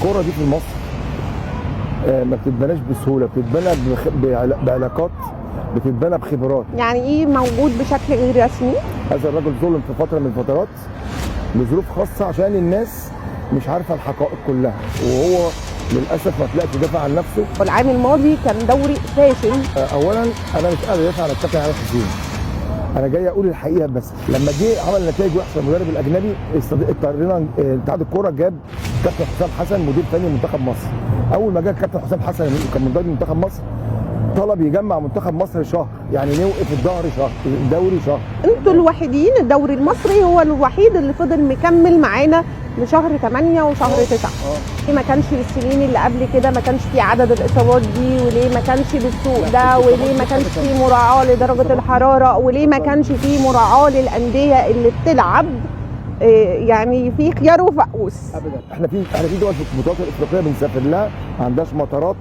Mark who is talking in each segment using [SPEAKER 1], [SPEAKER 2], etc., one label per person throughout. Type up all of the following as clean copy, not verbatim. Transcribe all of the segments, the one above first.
[SPEAKER 1] الكوره دي في مصر ما بتتبناش بسهوله، بتتبنى بعلاقات، بتتبنى بخبرات.
[SPEAKER 2] يعني ايه موجود بشكل غير رسمي؟
[SPEAKER 1] هذا الرجل ظلم في فتره من الفترات لظروف خاصه عشان الناس مش عارفه الحقائق كلها، وهو للاسف ما طلعش يدافع عن نفسه.
[SPEAKER 2] والعام الماضي كان دوري فاشل.
[SPEAKER 1] اولا انا مش قادر ادافع عن الكابتن عماد حسين، انا جاي اقول الحقيقه بس. لما جه عمل نتائج وحشه المدرب الاجنبي اضطرينا اتحاد الكوره جاب كابتن حسام حسن مدير فني منتخب مصر. اول ما جه الكابتن حسام حسن كان مدرب منتخب مصر طلب يجمع منتخب مصر شهر، يعني نوقف الظهر شهر، الدوري شهر.
[SPEAKER 2] انتوا الوحيدين، الدوري المصري هو الوحيد اللي فضل مكمل معانا لشهر 8 وشهر 9. ليه ما كانش السنين اللي قبل كده ما كانش في عدد الاصابات دي؟ وليه ما كانش بالسوق ده؟ وليه ما كانش في مراعاه لدرجه الحراره؟ وليه ما كانش في مراعاه للانديه اللي بتلعب يعني في خيار وفقوس؟
[SPEAKER 1] ابدا. احنا في دول في البطولات الافريقيه بنسافر لها ما عندهاش مطارات.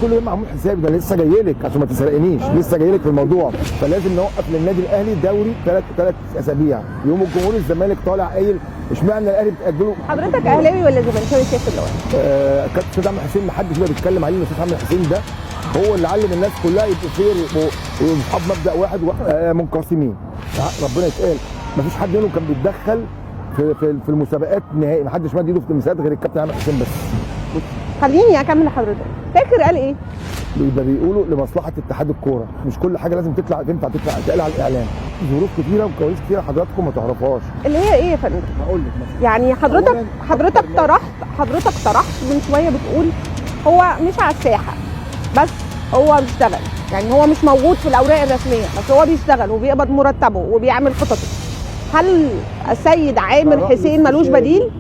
[SPEAKER 1] كل يوم معمول حسابي، ده لسه جاي لك عشان ما تسرقنيش، لسه جاي لك في الموضوع. فلازم نوقف للنادي الاهلي دوري ثلاث اسابيع. يوم الجمهور الزمالك طالع قايل اشمعنى الاهلي بتاجله.
[SPEAKER 2] حضرتك اهلاوي ولا زملكاوي شايف اللي هو؟
[SPEAKER 1] كابتن استاذ عمرو حسين ما حدش بقى بيتكلم عليه. الاستاذ عمرو حسين ده هو اللي علم الناس كلها يبقوا خير واصحاب مبدا واحد منقسمين. ربنا يتقال ما فيش حد منهم كان بيتدخل في المسابقات نهائي، ما حدش مد ايده في المسابقات غير الكابتن عماد حسين بس.
[SPEAKER 2] خليني اكمل لحضرتك. فاكر قال ايه؟
[SPEAKER 1] ده بيقولوا لمصلحه اتحاد الكوره، تنفع تطلع تقال على الاعلام. ظروف كتيره وكواليس كتيره حضراتكم ما تعرفوهاش.
[SPEAKER 2] اللي هي ايه يا فندم؟
[SPEAKER 1] هقول لك مثلا.
[SPEAKER 2] يعني حضرتك طرحت من شويه بتقول هو مش على الساحه بس هو بيشتغل، يعني هو مش موجود في الاوراق الرسميه بس هو بيشتغل وبيقبض مرتبه وبيعمل خططه. هل السيد عامر حسين ملوش بديل؟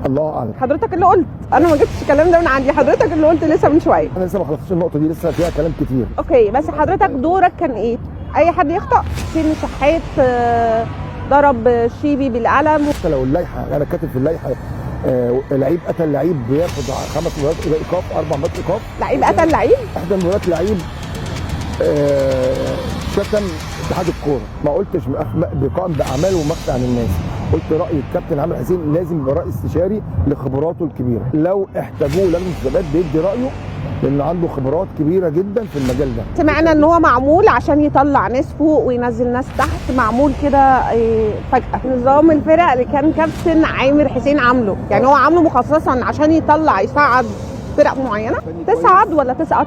[SPEAKER 1] الله اعلم.
[SPEAKER 2] حضرتك اللي قلت، انا ما جبتش الكلام ده من عندي، حضرتك اللي قلت لسه من شويه.
[SPEAKER 1] انا لسه ما خلصتش النقطه دي، لسه فيها كلام كتير.
[SPEAKER 2] اوكي، بس حضرتك دورك كان ايه؟ اي حد يخطأ. حسين شحات ضرب شيبي بالقلم.
[SPEAKER 1] حتى لو اللائحه انا كاتب في اللائحه لعيب قتل لعيب بياخد 5 مباريات ايقاف، 4 مباريات ايقاف.
[SPEAKER 2] لعيب قتل لعيب؟
[SPEAKER 1] احدى المباريات لعيب شتم اتحاد الكوره، ما قلتش بقائم باعماله ومخفي عن الناس. قلت راي الكابتن عامر حسين لازم يبقى راي استشاري لخبراته الكبيره. لو احتاجوه لجنه المسابقات بيدي رايه لان عنده خبرات كبيره جدا في المجال ده.
[SPEAKER 2] سمعنا ان هو معمول عشان يطلع ناس فوق وينزل ناس تحت، معمول كده فجاه. نظام الفرق اللي كان كابتن عامر حسين عامله، يعني هو عامله مخصصا عشان يصعد فرق معينه. تصعد ولا تسقط؟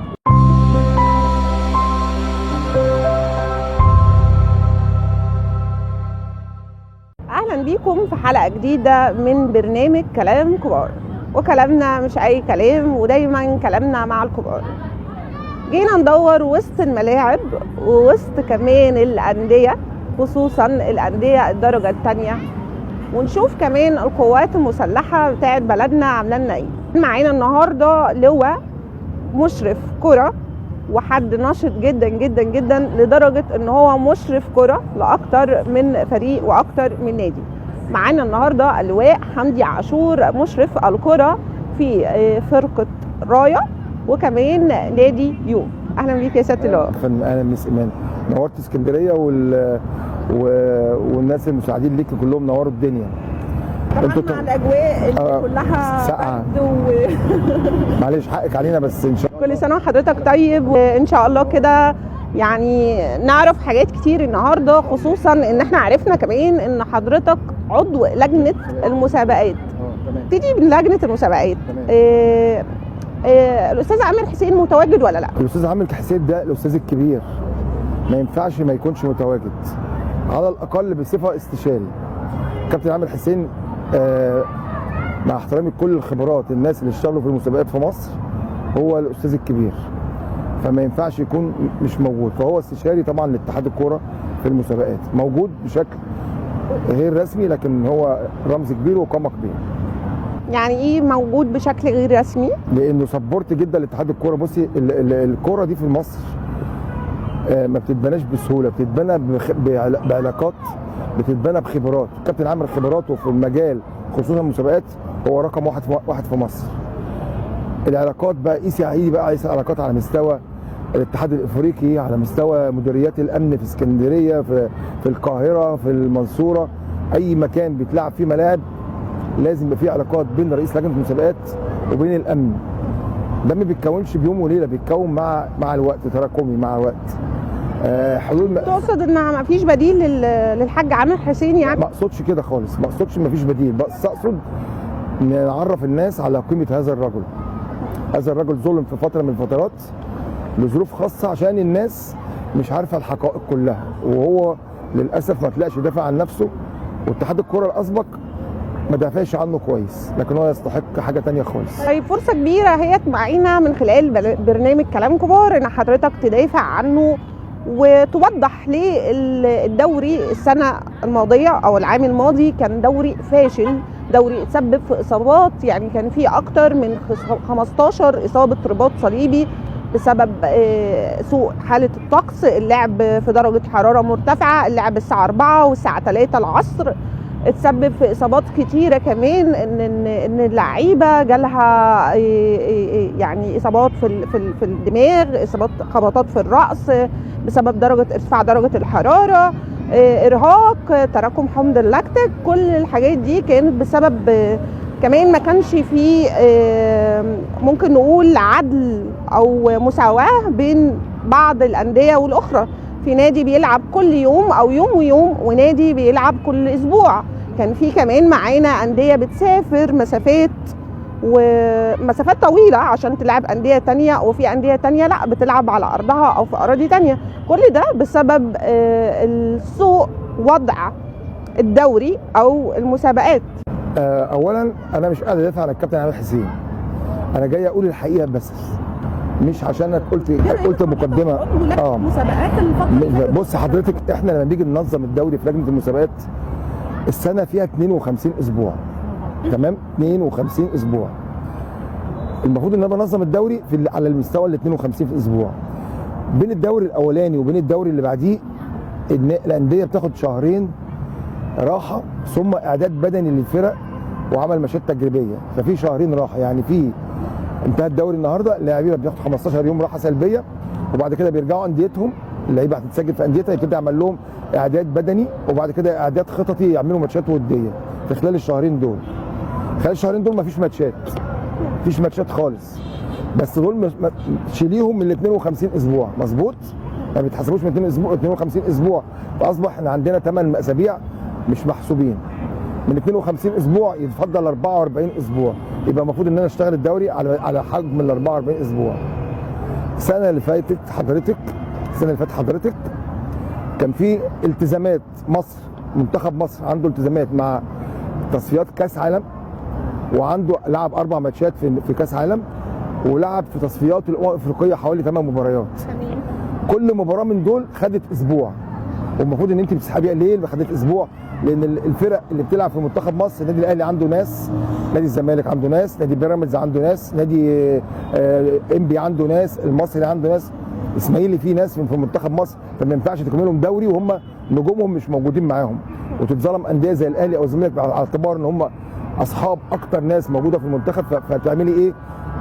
[SPEAKER 2] اهلا بيكم في حلقه جديده من برنامج كلام كبار، وكلامنا مش اي كلام، ودايما كلامنا مع الكبار. جينا ندور وسط الملاعب ووسط كمان الانديه، خصوصا الانديه الدرجه الثانيه، ونشوف كمان القوات المسلحه بتاعت بلدنا عامله لنا ايه. معانا النهارده لواء مشرف كره، وحد نشط جدا جدا جدا لدرجه ان هو مشرف كره لاكتر من فريق واكتر من نادي. معانا النهارده اللواء حمدي عاشور، مشرف الكره في فرقه رايه وكمان نادي يوم. اهلا بيك يا سياده اللواء.
[SPEAKER 1] اهلا مس ايمان، نورت اسكندريه والناس المساعدين ليك كلهم نوروا الدنيا.
[SPEAKER 2] طبعا مع الاجواء اللي كلها
[SPEAKER 1] ساقعه معلش حقك علينا، بس ان شاء الله
[SPEAKER 2] كل سنه وحضرتك طيب، وان شاء الله كده يعني نعرف حاجات كتير النهارده، خصوصا ان احنا عرفنا كمان ان حضرتك عضو لجنه المسابقات. تيجي من لجنه المسابقات. الاستاذ عامر حسين متواجد ولا لا؟
[SPEAKER 1] الاستاذ عامر حسين ده الاستاذ الكبير، ما ينفعش ما يكونش متواجد، على الاقل بصفه استشاري. كابتن عامر حسين مع احترامي لكل الخبرات الناس اللي اشتغلوا في المسابقات في مصر، هو الاستاذ الكبير، فما ينفعش يكون مش موجود. فهو استشاري طبعا لاتحاد الكوره في المسابقات، موجود بشكل غير رسمي لكن هو رمز كبير وقامه كبيره.
[SPEAKER 2] يعني ايه موجود بشكل غير رسمي؟
[SPEAKER 1] لانه سبورت جدا لاتحاد الكوره. بصي الكوره دي في مصر ما بتتبناش بسهوله، بتتبنى بعلاقات، بتتبنى بخبرات. كابتن عامر خبراته في المجال خصوصا المسابقات هو رقم واحد في مصر. العلاقات بقى قيسي عيدي بقى، عايز علاقات على مستوى الاتحاد الافريقي، على مستوى مديريات الامن في اسكندريه، في القاهره، في المنصوره، اي مكان بيتلعب فيه ملاعب لازم يبقى في علاقات بين رئيس لجنه المسابقات وبين الامن. ده ما بيتكونش بيوم وليله، بيتكون مع الوقت، تراكمي مع الوقت. حلول.
[SPEAKER 2] تقصد ان ما فيش بديل للحاج عامر حسين يعني؟
[SPEAKER 1] ما اقصدش كده خالص، ما اقصدش ما فيش بديل، بس اقصد نعرف الناس على قيمه هذا الرجل. هذا الرجل ظلم في فتره من الفترات لظروف خاصه عشان الناس مش عارفه الحقائق كلها، وهو للاسف ما طلعش يدافع عن نفسه، واتحاد الكره الاسبق ما دافعش عنه كويس، لكن هو يستحق حاجه تانية خالص.
[SPEAKER 2] طيب فرصه كبيره هي معانا من خلال برنامج كلام كبار ان حضرتك تدافع عنه وتوضح ليه الدوري السنه الماضيه او العام الماضي كان دوري فاشل، دوري تسبب في اصابات، يعني كان في اكتر من 15 اصابه رباط صليبي بسبب سوء حاله الطقس، اللعب في درجه حراره مرتفعه، اللعب الساعه 4 والساعه 3 العصر، اتسبب في اصابات كتيره كمان، ان اللعيبه جالها يعني اصابات في الدماغ، اصابات خبطات في الراس بسبب ارتفاع درجه الحراره، ارهاق، تراكم حمض اللاكتيك. كل الحاجات دي كانت بسبب كمان ما كانش فيه ممكن نقول عدل او مساواه بين بعض الانديه والاخرى. في نادي بيلعب كل يوم او يوم ويوم، ونادي بيلعب كل اسبوع. كان في كمان معانا انديه بتسافر مسافات طويله عشان تلعب انديه تانية، وفي انديه تانية لا بتلعب على ارضها او في اراضي تانية. كل ده بسبب سوء وضع الدوري او المسابقات.
[SPEAKER 1] اولا انا مش قادر ادافع عن الكابتن عامر حسين، انا جاي اقول الحقيقه بس، مش عشان قلت مقدمه.
[SPEAKER 2] مسابقات
[SPEAKER 1] بص حضرتك، احنا لما بنيجي ننظم الدوري في لجنه المسابقات السنه فيها 52 اسبوع، تمام؟ 52 اسبوع. المفروض ان انا بنظم الدوري على المستوى ال 52 في اسبوع. بين الدوري الاولاني وبين الدوري اللي بعديه الانديه بتاخد شهرين راحه ثم اعداد بدني للفرق وعمل ماتشات تجريبيه، ففي شهرين راحه. يعني في انتهى الدوري النهارده، اللاعبين بياخدوا 15 يوم راحه سلبيه، وبعد كده بيرجعوا انديتهم، اللعيبه هتتسجل في انديتها، يبتدي يعمل لهم اعداد بدني، وبعد كده اعداد خططي، يعملوا ماتشات وديه في خلال الشهرين دول. خلال الشهرين دول مفيش ماتشات خالص، بس دول شيليهم من ال 52 اسبوع، مظبوط؟ ما بيتحسبوش من 52 اسبوع، فاصبح احنا عندنا 8 اسابيع مش محسوبين. من 52 اسبوع يتفضل 44 اسبوع، يبقى المفروض ان انا اشتغل الدوري على حجم ال 44 اسبوع. السنه اللي فاتت حضرتك كان في التزامات مصر، منتخب مصر عنده التزامات مع تصفيات كاس عالم، وعنده لعب 4 ماتشات في كاس عالم، ولعب في تصفيات الامم الافريقيه حوالي 8 مباريات. كل مباراه من دول خدت اسبوع، والمفروض ان انت بتسحبيها ليه خدت اسبوع؟ لان الفرق اللي بتلعب في منتخب مصر، النادي الاهلي عنده ناس، نادي الزمالك عنده ناس، نادي بيراميدز عنده ناس، نادي انبي عنده ناس، المصري عنده ناس، اسماعيلي فيه ناس في منتخب مصر، فما ينفعش تكملهم دوري وهم نجومهم مش موجودين معاهم، وتتظلم انديه زي الاهلي او الزمالك على اعتبار ان هم اصحاب اكتر ناس موجوده في المنتخب. فتعملي ايه؟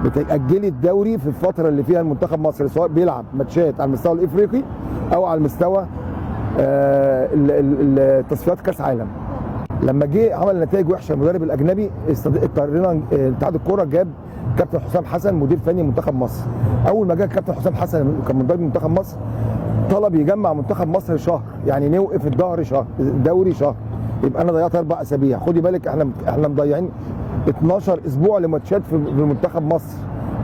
[SPEAKER 1] بتاجلي الدوري في الفتره اللي فيها المنتخب مصر سواء بيلعب ماتشات على المستوى الافريقي او على المستوى تصفيات كاس عالم. لما جه عمل نتائج وحشه المدرب الاجنبي، اضطرينا اتحاد الكوره جاب كابتن حسام حسن مدير فني منتخب مصر. اول ما جه كابتن حسام حسن كان مدرب منتخب مصر، طلب يجمع منتخب مصر شهر، يعني نوقف الدوري شهر، يبقى انا ضيعت 4 اسابيع. خدي بالك احنا مضيعين 12 اسبوع لماتشات في منتخب مصر،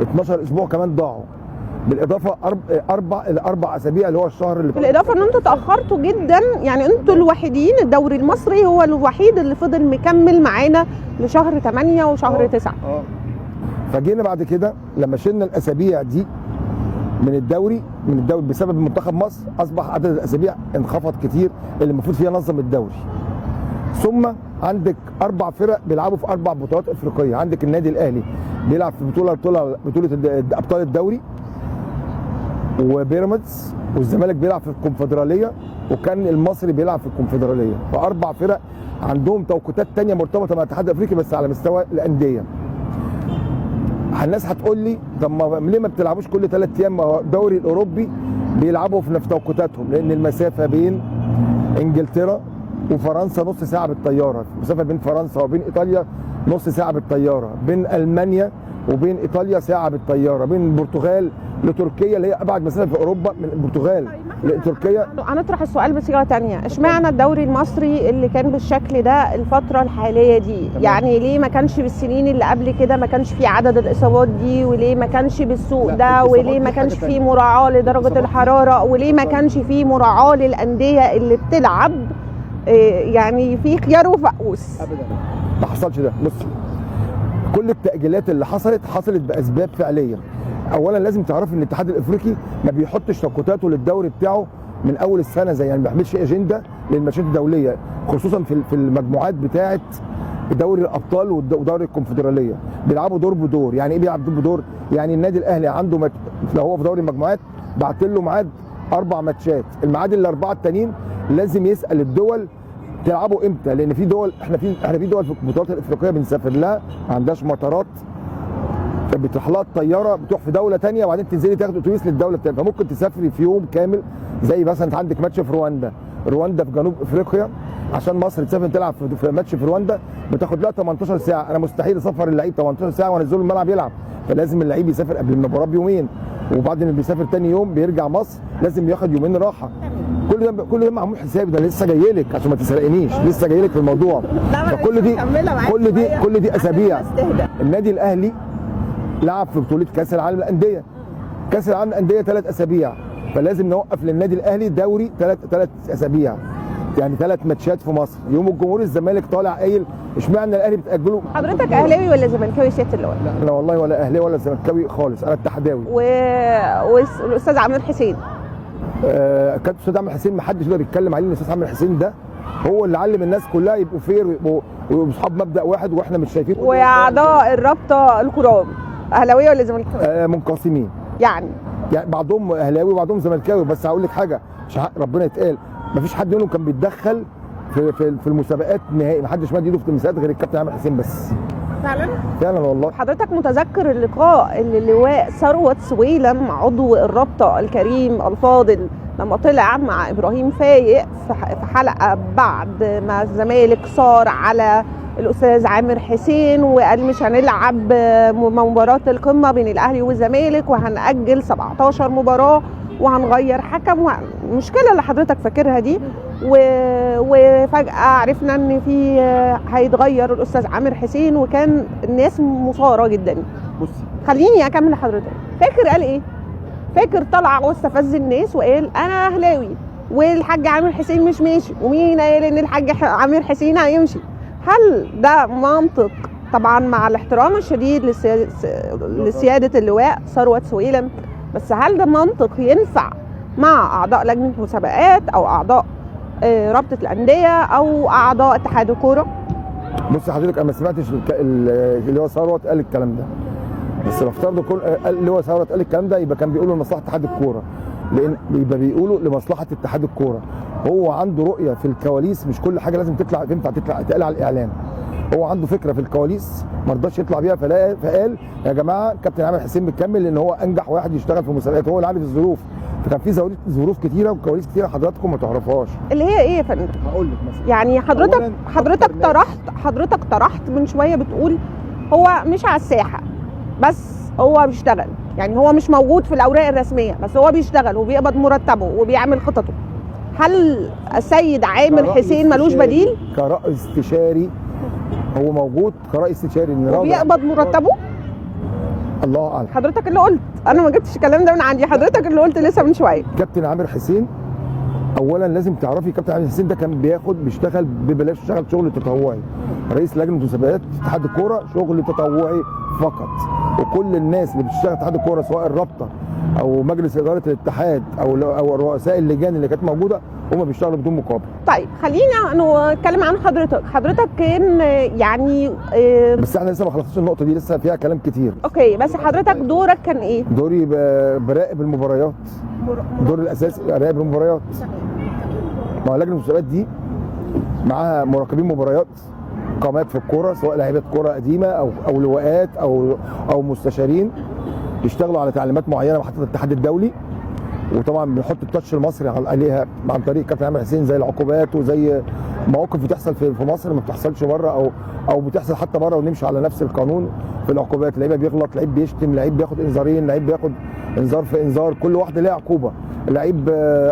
[SPEAKER 1] 12 اسبوع كمان ضاعوا، بالاضافه اربع اسابيع اللي هو الشهر اللي
[SPEAKER 2] بالاضافه ان انتوا اتاخرتوا جدا، يعني انتوا الوحيدين، الدوري المصري هو الوحيد اللي فضل مكمل معانا لشهر 8 وشهر 9.
[SPEAKER 1] فجينا بعد كده لما شلنا الاسابيع دي من الدوري بسبب منتخب مصر، اصبح عدد الاسابيع انخفض كتير اللي المفروض فيها نظم الدوري. ثم عندك 4 فرق بيلعبوا في 4 بطولات افريقيه، عندك النادي الاهلي بيلعب في بطوله ابطال الدوري، وبيراميدز والزمالك بيلعب في الكونفدراليه، وكان المصري بيلعب في الكونفدراليه. ف4 فرق عندهم توقيتات ثانيه مرتبطه مع الاتحاد الافريقي بس على مستوى الانديه. الناس هتقول لي طب ما ليه ما بتلعبوش كل 3 ايام؟ ما هو الدوري الاوروبي بيلعبوا في نفس توقيتاتهم، لان المسافه بين انجلترا وفرنسا نص ساعه بالطياره، مسافه بين فرنسا وبين ايطاليا نص ساعه بالطياره، بين المانيا وبين ايطاليا ساعه بالطياره، بين البرتغال لتركيا اللي هي ابعد مسافه في اوروبا من البرتغال لتركيا.
[SPEAKER 2] هنطرح السؤال بصيغه تانية، اشمعنى الدوري المصري اللي كان بالشكل ده الفتره الحاليه دي؟ يعني ليه ما كانش بالسنين اللي قبل كده ما كانش في عدد الاصابات دي، وليه ما كانش بالسوق ده، وليه ما كانش في مراعاه لدرجه الحراره، وليه ما كانش في مراعاه للانديه اللي بتلعب يعني في خيار وفقوس؟
[SPEAKER 1] ابدا ما حصلش ده. بص، كل التأجيلات اللي حصلت بأسباب فعلية. أولا لازم تعرف إن الاتحاد الأفريقي ما بيحطش توقيتاته للدوري بتاعه من أول السنة، زي يعني ما بيعملش أجندة للماتشات الدولية، خصوصا في المجموعات بتاعة دوري الأبطال ودوري الكونفدرالية. بيلعبوا دور بدور. يعني إيه بيلعب دور بدور؟ يعني النادي الأهلي عنده لو هو في دوري المجموعات بعت له ميعاد 4 ماتشات، الميعاد الأربعة التانيين لازم يسأل الدول تلعبوا امتى، لان في دول احنا في دول في البطولات الافريقيه بنسافر لها ما عندهاش مطارات، فبتروح لها الطياره بتروح في دوله ثانيه وبعدين تنزلي تاخد اتوبيس للدوله الثانيه، فممكن تسافري في يوم كامل. زي مثلا انت عندك ماتش في رواندا في جنوب افريقيا، عشان مصر تسافر تلعب في ماتش في رواندا بتاخد لها 18 ساعه. انا مستحيل اسفر اللعيب 18 ساعه وانزله الملعب يلعب، فلازم اللعيب يسافر قبل المباراه بيومين، وبعدين اللي بيسافر ثاني يوم بيرجع مصر لازم ياخد يومين راحه. كل ده معمول حسابي، ده لسه جاي لك عشان ما تسرقنيش، لسه جاي لك في الموضوع. كل دي اسابيع. النادي الاهلي لعب في بطوله كاس العالم للانديه، كاس العالم للانديه 3 اسابيع، فلازم نوقف للنادي الاهلي دوري 3 اسابيع، يعني 3 ماتشات في مصر. يوم الجمهور الزمالك طالع قايل اشمعنى الاهلي بتاجله.
[SPEAKER 2] حضرتك اهلاوي ولا زملكاوي سياده اللواء؟
[SPEAKER 1] لا انا والله ولا اهلاوي ولا زملكاوي خالص، انا اتحداوي.
[SPEAKER 2] والاستاذ عامر حسين
[SPEAKER 1] كابتن الاستاذ عامر حسين ما حدش يقدر يتكلم عليه، ان الاستاذ عامر حسين ده هو اللي علم الناس كلها يبقوا فير ويبقوا اصحاب مبدا واحد، واحنا مش شايفين.
[SPEAKER 2] واعضاء الرابطه الكرام اهلاويه ولا زملكاويه؟
[SPEAKER 1] منقسمين،
[SPEAKER 2] يعني
[SPEAKER 1] بعضهم اهلاوي وبعضهم زملكاوي. بس هقول لك حاجه مش ربنا يتقال، ما فيش حد منهم كان بيتدخل في المسابقات نهائي، ما حدش مد ايده في المسابقات غير الكابتن عامر حسين بس. فعلا والله.
[SPEAKER 2] حضرتك متذكر اللقاء اللي اللواء ثروت سويلم عضو الرابطه الكريم الفاضل لما طلع مع ابراهيم فايق في حلقه بعد ما الزمالك صار على الاستاذ عامر حسين وقال مش هنلعب مباراه القمه بين الاهلي والزمالك وهنأجل 17 مباراه وهنغير حكم، المشكله اللي حضرتك فاكرها دي، وفجاه عرفنا ان في هيتغير الاستاذ عامر حسين وكان الناس مثاره جدا.
[SPEAKER 1] بصي
[SPEAKER 2] خليني اكمل لحضرتك. فاكر قال ايه؟ فاكر طلع واستفز الناس وقال انا اهلاوي والحاج عامر حسين مش ماشي، ومين قال ان الحاج عامر حسين هيمشي؟ هل ده منطق؟ طبعا مع الاحترام الشديد لسياده اللواء ثروت سويلم، بس هل ده منطق ينفع مع اعضاء لجنه مسابقات او اعضاء رابطه الانديه او اعضاء اتحاد الكوره؟
[SPEAKER 1] بص حضرتك، انا ما سمعتش اللي هو ثروت قال الكلام ده، بس لو افترضوا اللي هو ثروت قال الكلام ده يبقى كان بيقوله لمصلحه اتحاد الكوره، لان يبقى بيقوله لمصلحه اتحاد الكوره. هو عنده رؤيه في الكواليس، مش كل حاجه لازم تنفع تتقال على الاعلام. هو عنده فكره في الكواليس ما رضاش يطلع بيها، فقال يا جماعه كابتن عامر حسين بيكمل لان هو انجح واحد يشتغل في المسابقات، هو اللي عارف الظروف. فكان في ظروف كتيره وكواليس كتيره حضراتكم ما تعرفوهاش.
[SPEAKER 2] اللي هي ايه يا فندم؟
[SPEAKER 1] هقول لك مثلا،
[SPEAKER 2] يعني حضرتك طرحت من شويه بتقول هو مش على الساحه بس هو بيشتغل، يعني هو مش موجود في الاوراق الرسميه بس هو بيشتغل وبيقبض مرتبه وبيعمل خططه. هل السيد عامر حسين ملوش بديل؟
[SPEAKER 1] كرئيس استشاري هو موجود كرئيس استشاري
[SPEAKER 2] وبيقبض مرتبه؟
[SPEAKER 1] الله اعلم.
[SPEAKER 2] حضرتك اللي قلت، انا ما جبتش الكلام ده من عندي، حضرتك اللي قلت لسه من شويه.
[SPEAKER 1] كابتن عامر حسين اولا لازم تعرفي كابتن عامر حسين ده كان بيشتغل ببلاش، بيشتغل شغل تطوعي. رئيس لجنه مسابقات اتحاد الكوره شغل تطوعي فقط، وكل الناس اللي بتشتغل اتحاد الكوره سواء الرابطه او مجلس اداره الاتحاد او رؤساء اللجان اللي كانت موجوده هم بيشتغلوا بدون مقابل.
[SPEAKER 2] طيب خلينا نتكلم عن حضرتك كان يعني
[SPEAKER 1] بس احنا لسه ما خلصناش النقطه دي، لسه فيها كلام كتير.
[SPEAKER 2] اوكي، بس حضرتك دورك كان ايه؟
[SPEAKER 1] دوري براقب المباريات، الدور الاساسي براقب المباريات. ما لجنه المسابقات دي معاها مراقبين مباريات، قامات في الكوره سواء لاعيبه كوره قديمه او لواءات او مستشارين يشتغلوا على تعليمات معينه محطه الاتحاد الدولي، وطبعا بنحط التاتش المصري عليها عن طريق كابتن عامر حسين، زي العقوبات وزي مواقف بتحصل في مصر ما بتحصلش بره، او بتحصل حتى بره ونمشي على نفس القانون في العقوبات. لعيب بيغلط، لعيب بيشتم، لعيب بياخد انذارين، لعيب بياخد انذار في انذار، كل واحده ليها عقوبه. لعيب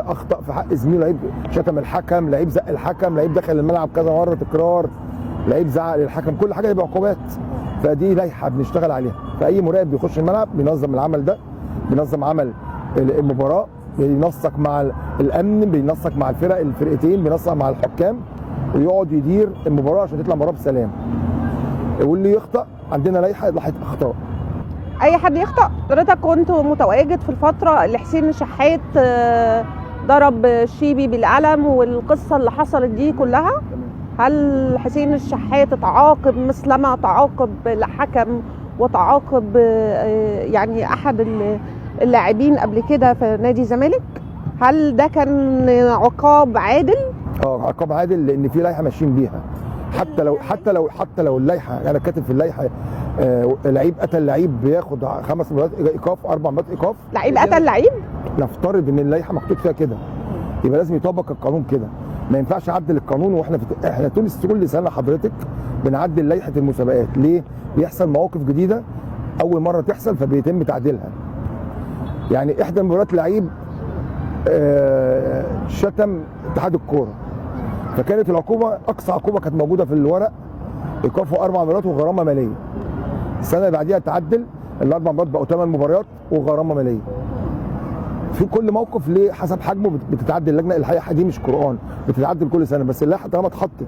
[SPEAKER 1] اخطا في حق زميله، لعيب شتم الحكم، لعيب زق الحكم، لعيب دخل الملعب كذا مره تكرار، لعيب زعق للحكم، كل حاجه يبقى عقوبات. فدي لائحه بنشتغل عليها. فاي مراقب بيخش الملعب بينظم العمل ده، بينظم عمل المباراه، بينسق مع الامن، بينسق مع الفرقتين، بينسق مع الحكام، ويقعد يدير المباراه عشان تطلع مباراه بسلام. واللي يخطأ عندنا لائحه اخطاء.
[SPEAKER 2] اي حد يخطأ. حضرتك كنت متواجد في الفتره اللي حسين الشحات ضرب الشيبي بالقلم والقصه اللي حصلت دي كلها. هل حسين الشحات اتعاقب مثلما تعاقب الحكم وتعاقب يعني احد اللاعبين قبل كده في نادي الزمالك؟ هل ده كان عقاب عادل؟
[SPEAKER 1] عقاب عادل، لان في لائحه ماشيين بيها. حتى لو اللائحه، انا كاتب في اللائحه لعيب قتل لعيب بياخد 5 مباريات ايقاف، 4 مباريات ايقاف.
[SPEAKER 2] لعيب قتل لعيب؟
[SPEAKER 1] نفترض ان اللائحه مكتوب فيها كده، يبقى لازم يطبق القانون كده. ما ينفعش اعدل القانون واحنا احنا كل سنه حضرتك بنعدل لائحه المسابقات. ليه؟ بيحصل مواقف جديده اول مره تحصل فبيتم تعديلها. يعني احدى مباريات لعيب شتم اتحاد الكوره، فكانت العقوبه اقصى عقوبه كانت موجوده في الورق ايقافه 4 مباريات وغرامه ماليه. السنه اللي بعديها تعدل ال4 مباريات بقوا 8 مباريات وغرامه ماليه. في كل موقف ليه حسب حجمه بتتعدل اللجنه. اللائحه دي مش قران، بتتعدل كل سنه، بس اللائحه طالما اتحطت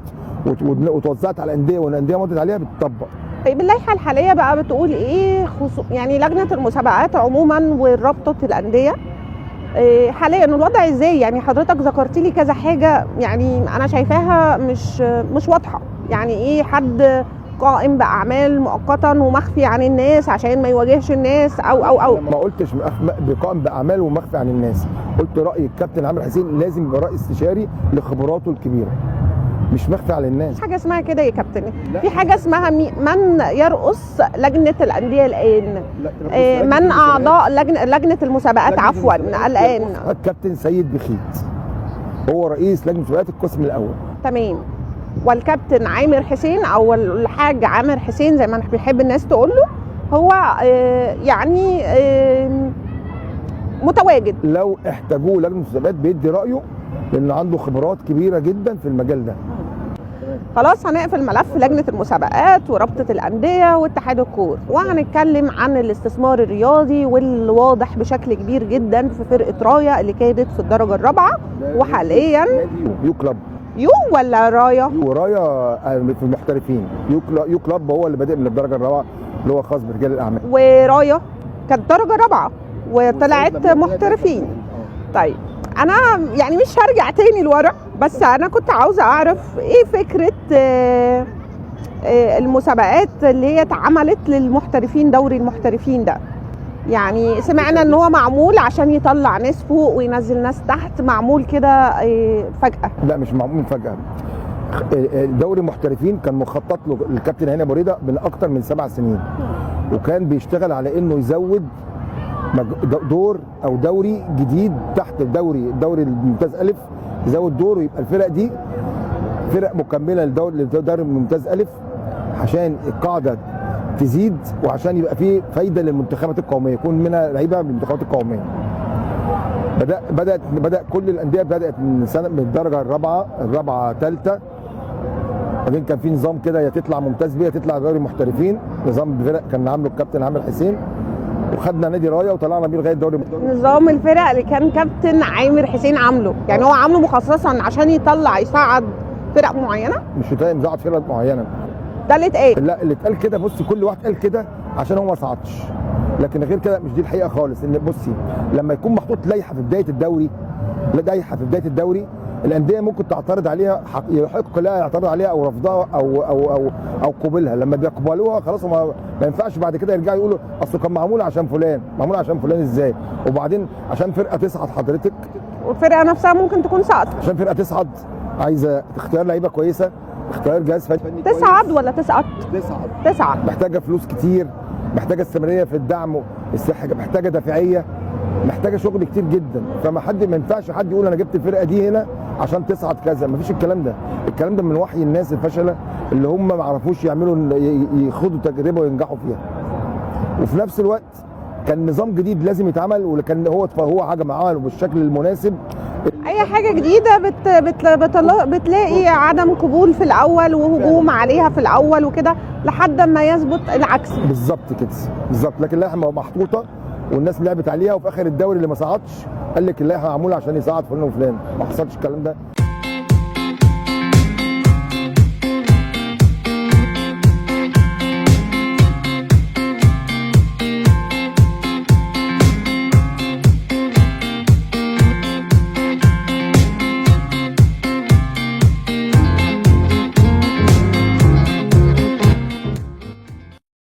[SPEAKER 1] وتوزعت على الانديه والانديه مضت عليها بتطبق.
[SPEAKER 2] طيب اللائحه الحاليه بقى بتقول ايه يعني لجنه المسابقات عموما ورابطه الانديه حاليا الوضع ازاي؟ يعني حضرتك ذكرت لي كذا حاجه، يعني انا شايفاها مش واضحه. يعني ايه حد قائم باعمال مؤقتا ومخفي عن الناس عشان ما يواجهش الناس او
[SPEAKER 1] ما قلتش قائم باعمال ومخفي عن الناس، قلت راي الكابتن عامر حسين لازم يبقى راي استشاري لخبراته الكبيره، مش مخفي على الناس.
[SPEAKER 2] حاجه اسمها كده يا كابتن. في حاجه اسمها من يرأس لجنه الانديه الان؟ من اعضاء لجنه المسابقات عفوا الان؟
[SPEAKER 1] الكابتن سيد بخيت هو رئيس لجنه مسابقات القسم الاول.
[SPEAKER 2] تمام. والكابتن عامر حسين او الحاج عامر حسين زي ما بيحب الناس تقول له هو يعني متواجد.
[SPEAKER 1] لو احتاجوه لجنه المسابقات بيدي رايه لان عنده خبرات كبيره جدا في المجال ده.
[SPEAKER 2] خلاص هنقفل ملف لجنه المسابقات ورابطه الانديه واتحاد الكوره، وهنتكلم عن الاستثمار الرياضي واللي واضح بشكل كبير جدا في فرقه رايه اللي كانت في الدرجه الرابعه وحاليا
[SPEAKER 1] يو كلاب.
[SPEAKER 2] يو ولا رايه؟
[SPEAKER 1] ورايه في المحترفين. يو كلاب هو اللي بادئ من الدرجه الرابعه اللي هو خاص برجال الاعمال.
[SPEAKER 2] ورايه كانت درجه رابعه وطلعت محترفين. طيب انا يعني مش هرجع تاني لورا، بس انا كنت عاوزه اعرف ايه فكره المسابقات اللي هي اتعملت للمحترفين، دوري المحترفين ده. يعني سمعنا ان هو معمول عشان يطلع ناس فوق وينزل ناس تحت، معمول كده فجأة؟
[SPEAKER 1] لا مش معمول فجأة. دوري المحترفين كان مخطط له الكابتن هاني ابو ريده من اكتر من 7 سنين، وكان بيشتغل على انه يزود دور او دوري جديد تحت الدوري الممتاز الف، يزود دور ويبقى الفرق دي فرق مكمله للدوري الممتاز الف عشان القاعده تزيد وعشان يبقى فيه فايده للمنتخبات القوميه، يكون منها لعيبه من المنتخبات القوميه. بدا كل الانديه بدات من الدرجه الرابعه ثالثه. بعدين كان في نظام كده يا تطلع ممتاز بيه يا تطلع دوري محترفين، نظام الفرق كان عامله الكابتن عامر حسين، وخدنا نادي رايه وطلعنا بيه لغايه دوري.
[SPEAKER 2] نظام الفرق اللي كان كابتن عامر حسين عامله، يعني هو عامله مخصصا عشان يصعد فرق معينه؟
[SPEAKER 1] مش يصعد فرق معينه،
[SPEAKER 2] ده اللي اتقال.
[SPEAKER 1] لا اللي اتقال كده، بصي كل واحد قال كده عشان هو ما صعدش، لكن غير كده مش دي الحقيقه خالص. ان بصي لما يكون محطوط لائحه في بدايه الدوري، الانديه ممكن تعترض عليها، يحق لها يعترض عليها او رفضها او قبولها. لما بيقبلوها خلاص ما ينفعش بعد كده يرجعوا يقولوا اصل كان معمول عشان فلان ازاي؟ وبعدين عشان فرقه تصعد حضرتك،
[SPEAKER 2] والفرقه نفسها ممكن تكون سقطت.
[SPEAKER 1] عشان فرقه تصعد عايزه اختيار لعيبه كويسه، اختيار جهاز فني
[SPEAKER 2] تصعد ولا تسقط؟
[SPEAKER 1] تصعد. محتاجه فلوس كتير، محتاجه استمراريه في الدعم، محتاجه دافعيه. محتاجه شغل كتير جدا، ما ينفعش حد يقول انا جبت الفرقه دي هنا عشان تصعد كذا. مفيش الكلام ده. الكلام ده من وحي الناس الفشله اللي هم ما عرفوش يعملوا يخوضوا تجربه وينجحوا فيها. وفي نفس الوقت كان نظام جديد لازم يتعمل، وكان هو حاجه عمله بالشكل المناسب.
[SPEAKER 2] اي حاجه جديده بتلاقي عدم قبول في الاول وهجوم عليها في الاول وكده لحد ما يثبت العكس.
[SPEAKER 1] بالظبط كده، بالظبط. لكن اللائحه محطوطه والناس لعبت عليها، وفي اخر الدوري اللي ما صعدش قال لك اللائحه معموله عشان يصعد فلان وفلان. ما حصلش الكلام ده.